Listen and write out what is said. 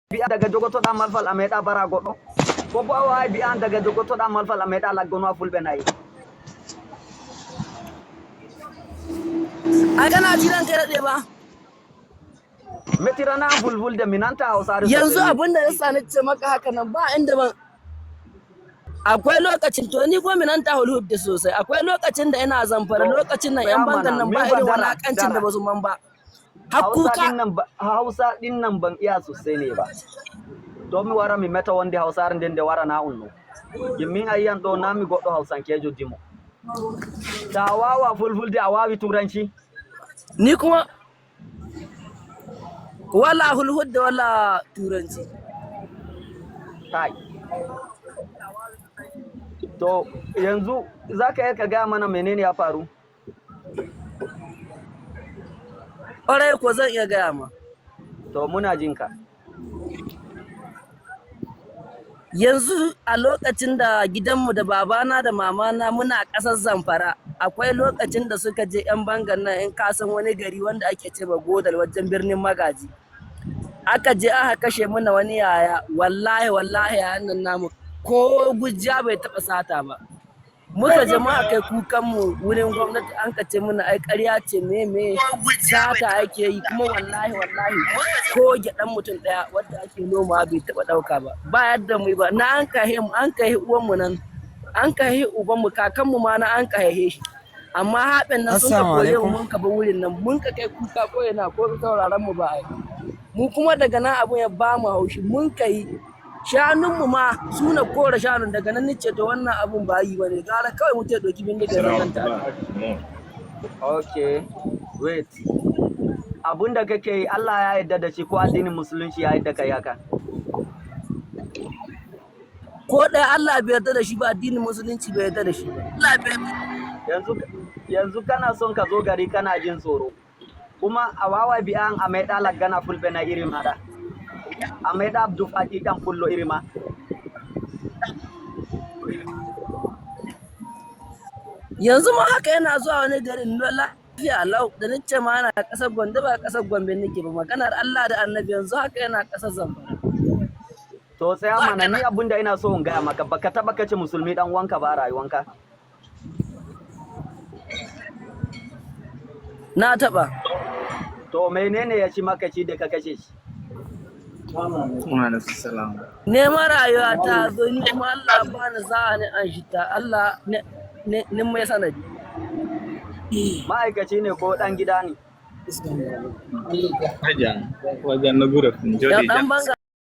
bi'a daga jogotoɗa malfal a meeɗa bara goɗɗo ko bo a wawi bi'an daga jogotoɗa malfal a meeɗa laggono a fulɓe nayi ai kana jiran kai daɗe ba metirana an fulfulde mi nanta hausare yanzu sosai abin da ya sa ni ce maka haka nan ba inda ban akwai lokacin to ni ko minanta hulhudde sosai akwai lokacin da ina zamfara lokacin nan yan bangan nan ba irin walakancin da basu man ba hausa din nan ban iya sosai ne ba to mi wara mi meta wonde hausare nden nde wara na unno yimmin ayyan ɗo nami goɗɗo hausankejo dimo ta wawa fulfulde a wawi turanci ni kuma wala hulhudde wala turanci kai to yanzu zaka iya ka gaya mana menene ya faru ƙwarai ko zan iya gaya ma to muna jinka yanzu a lokacin da gidanmu da babana da mamana muna ƙasar zamfara akwai lokacin da suka je 'yan bangan nan in kasan wani gari wanda ake ce godal wajen birnin magaji aka je aka kashe muna wani yaya wallahi yayan nan namu ko gujiya bai taɓa sata ba muka jama'a kai kukan mu wurin gwamnati an ka ce muna ai ƙarya ce me sata ake yi kuma wallahi ko gyaɗan mutum ɗaya wanda ake noma bai taɓa ɗauka ba ba yadda mu ba na an kahe uwan mu nan an kahe uban mu kakan mu ma na an kahe shi amma haɓen nan sun ka kore mu mun ka ba wurin nan mun ka kai kuka ko yana ko sauraron mu ba ai mu kuma daga nan abun ya ba mu haushi mun kai shanunmu ma suna kora shanun daga nan nice to wannan abun ba yi bane gara kawai mutum ya doki bindiga nan ta okay wait abun da kake yi Allah ya yarda da shi ko addinin musulunci ya yarda kai haka ko ɗaya Allah bai yarda da shi ba addinin musulunci bai yarda da shi ba yanzu kana son ka zo gari kana jin tsoro kuma a wawa bi'an a mai ɗalar gana fulbe na irin hada a mai da abdu faki kan kullo irima yanzu ma haka yana zuwa wani garin lafiya lau da nace ma ana kasar Gombe ba kasar Gombe nake ba maganar Allah da Annabi yanzu haka yana kasar Zamfara to tsaya mana ni abinda ina so in gaya maka baka taba kace musulmi dan wanka ba rayuwanka na taba to menene ya ci maka ci da ka kashe shi neman rayuwa ta zo ni kuma Allah ba ni za ni an shi ta Allah ne mai sanadi ma'aikaci ne ko dan gida ne wajen na gura kun jode dan banga